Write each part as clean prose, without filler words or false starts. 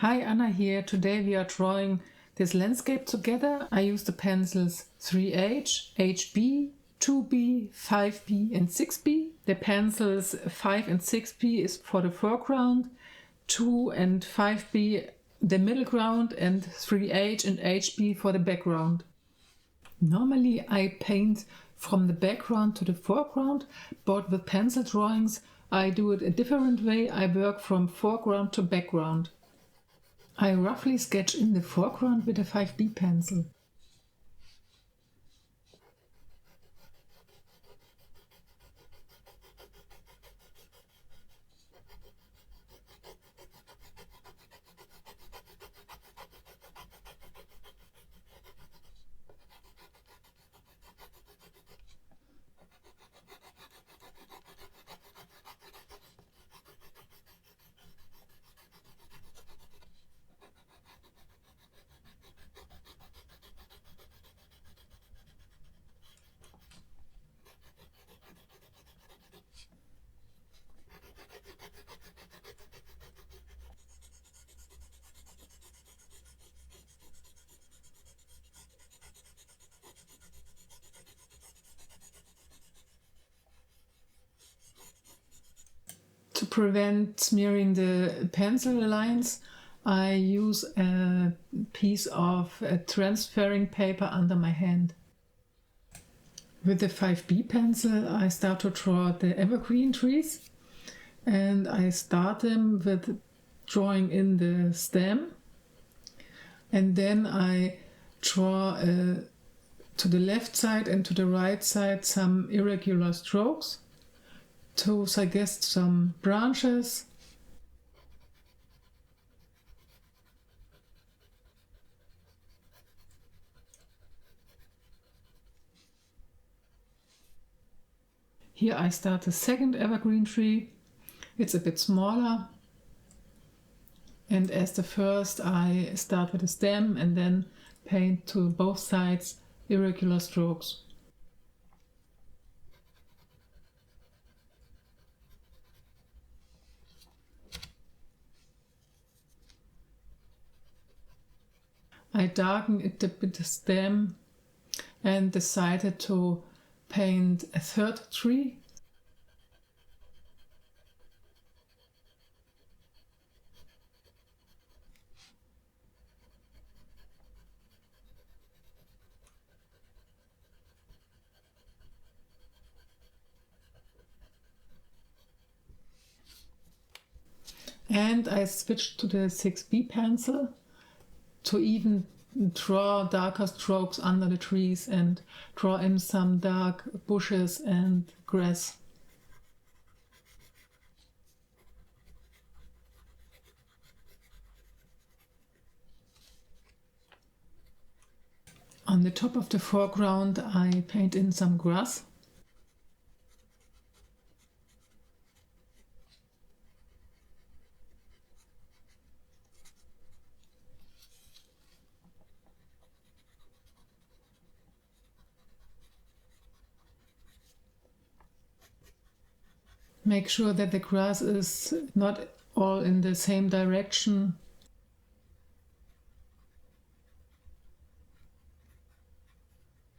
Hi, Anna here. Today we are drawing this landscape together. I use the pencils 3H, HB, 2B, 5B and 6B. The pencils 5 and 6B is for the foreground, 2 and 5B the middle ground and 3H and HB for the background. Normally I paint from the background to the foreground, but with pencil drawings I do it a different way. I work from foreground to background. I roughly sketch in the foreground with a 5B pencil. To prevent smearing the pencil lines, I use a piece of transferring paper under my hand. With the 5B pencil, I start to draw the evergreen trees, and I start them with drawing in the stem, and then I draw to the left side and to the right side some irregular strokes to suggest some branches. Here I start the second evergreen tree. It's a bit smaller. And as the first, I start with a stem and then paint to both sides irregular strokes. I darken it with the stem and decided to paint a third tree. And I switched to the 6B pencil to even draw darker strokes under the trees and draw in some dark bushes and grass. On the top of the foreground, I paint in some grass. Make sure that the grass is not all in the same direction.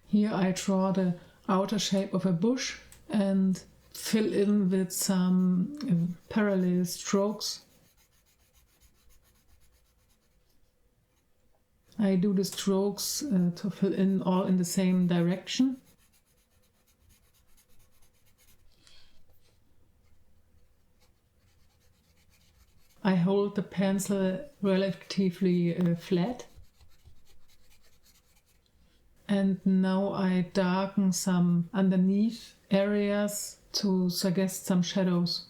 Here I draw the outer shape of a bush and fill in with some parallel strokes. I do the strokes to fill in all in the same direction. I hold the pencil relatively flat. And now I darken some underneath areas to suggest some shadows.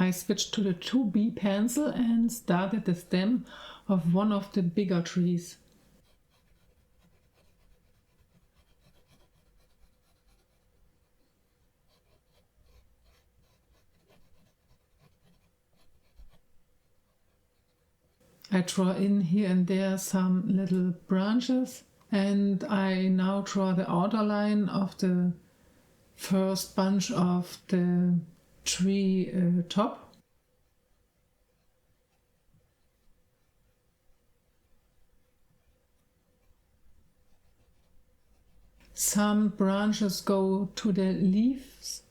I switched to the 2B pencil and started the stem of one of the bigger trees. I draw in here and there some little branches, and I now draw the outer line of the first bunch of the tree top. Some branches go to the leaves.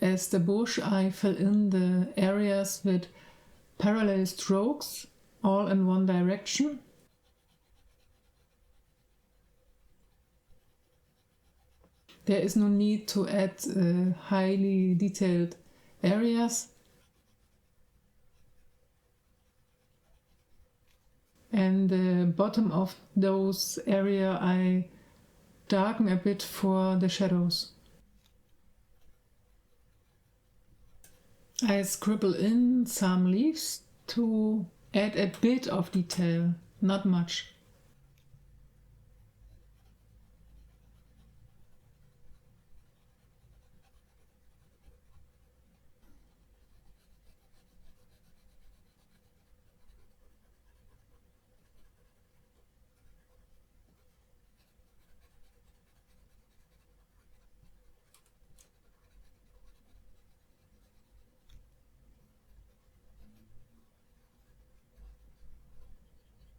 As the bush, I fill in the areas with parallel strokes, all in one direction. There is no need to add highly detailed areas. And the bottom of those area I darken a bit for the shadows. I scribble in some leaves to add a bit of detail, not much.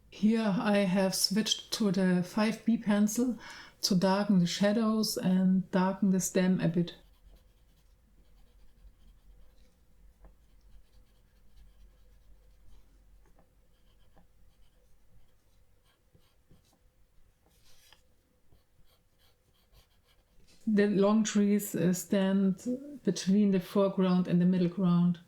Here I have switched to the 5B pencil to darken the shadows and darken the stem a bit. The long trees stand between the foreground and the middle ground.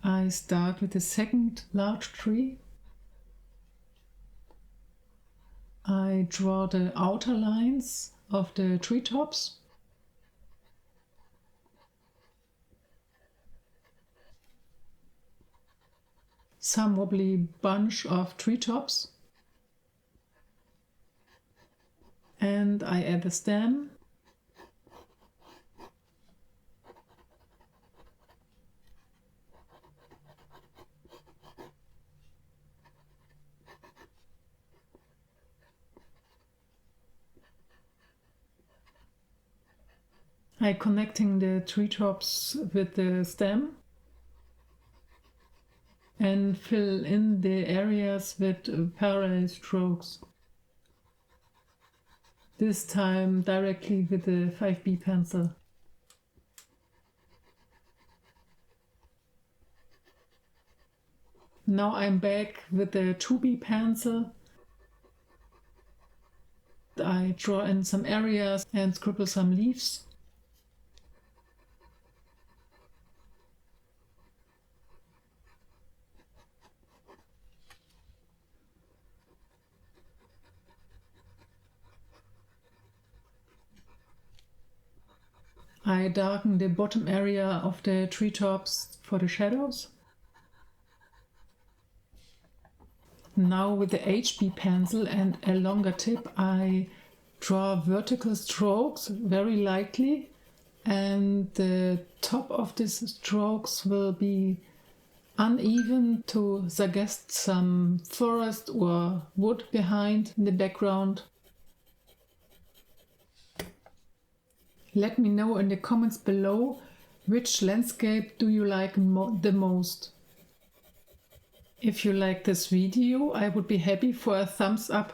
I start with the second large tree. I draw the outer lines of the treetops. Some wobbly bunch of treetops. And I add the stem. I connecting the treetops with the stem and fill in the areas with parallel strokes. This time directly with the 5B pencil. Now I'm back with the 2B pencil. I draw in some areas and scribble some leaves. I darken the bottom area of the treetops for the shadows. Now with the HB pencil and a longer tip, I draw vertical strokes very lightly, and the top of these strokes will be uneven to suggest some forest or wood behind in the background. Let me know in the comments below which landscape do you like the most. If you like this video, I would be happy for a thumbs up.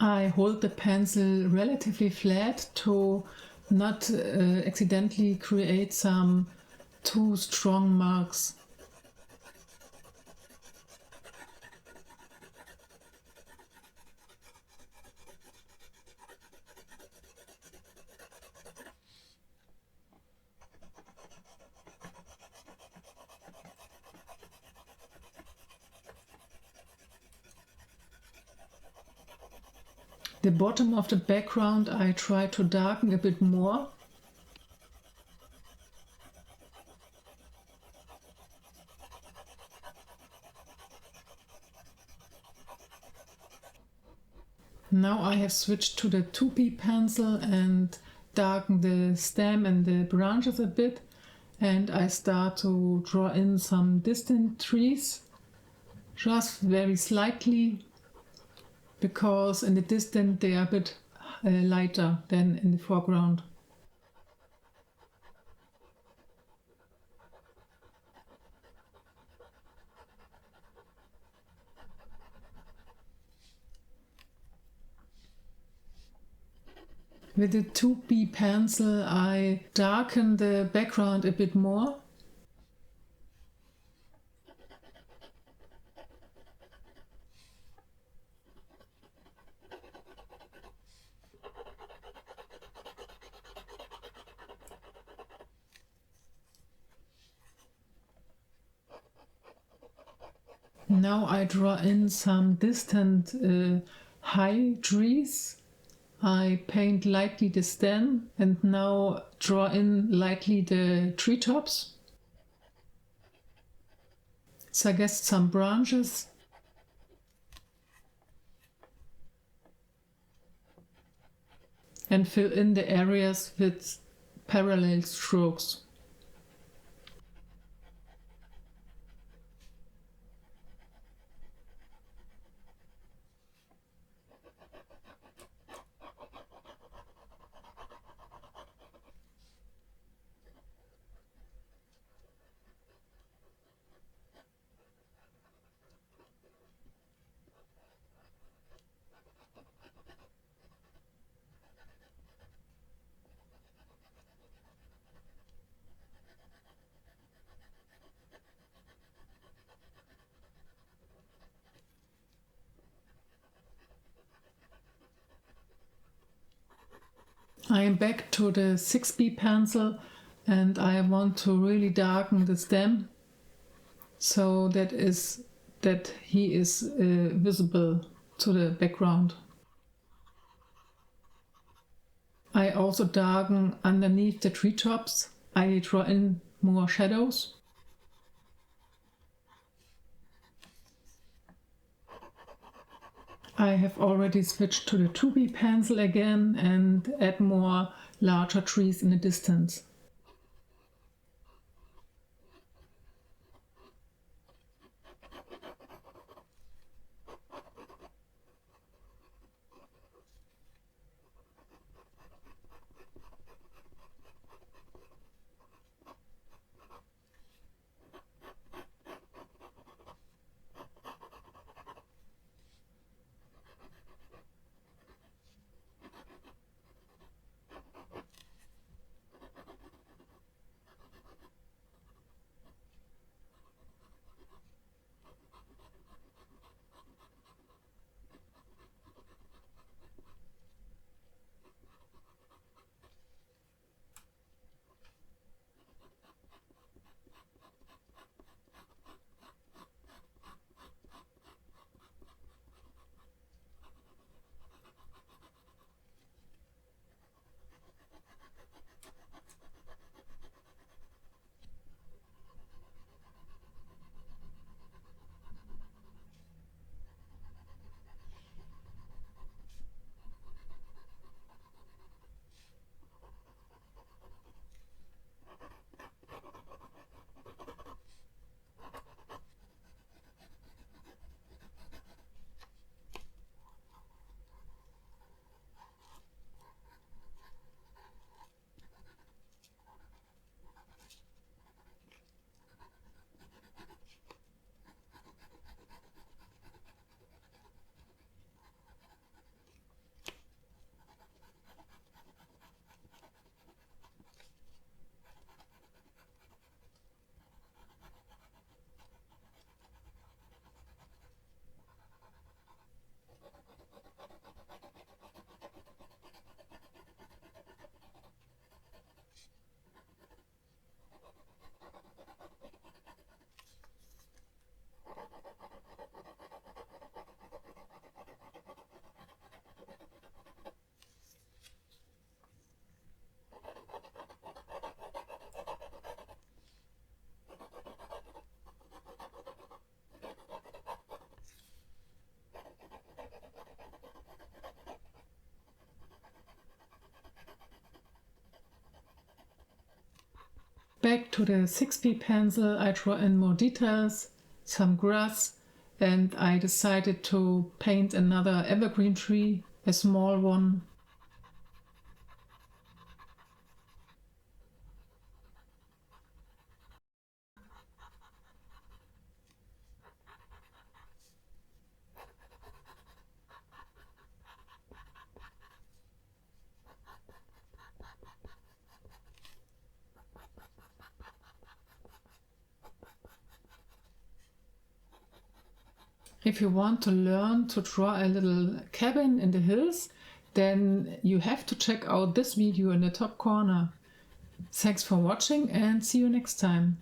I hold the pencil relatively flat to not accidentally create some too strong marks. The bottom of the background I try to darken a bit more. Now I have switched to the 2B pencil and darken the stem and the branches a bit, and I start to draw in some distant trees, just very slightly, because in the distance they are a bit lighter than in the foreground. With the 2B pencil I darken the background a bit more. Now I draw in some distant high trees. I paint lightly the stem and now draw in lightly the treetops. Suggest some branches. And fill in the areas with parallel strokes. I am back to the 6B pencil and I want to really darken the stem so that he is visible to the background. I also darken underneath the treetops. I draw in more shadows. I have already switched to the 2B pencil again and add more larger trees in the distance. Back to the 6B pencil, I draw in more details, some grass, and I decided to paint another evergreen tree, a small one. If you want to learn to draw a little cabin in the hills, then you have to check out this video in the top corner. Thanks for watching and see you next time.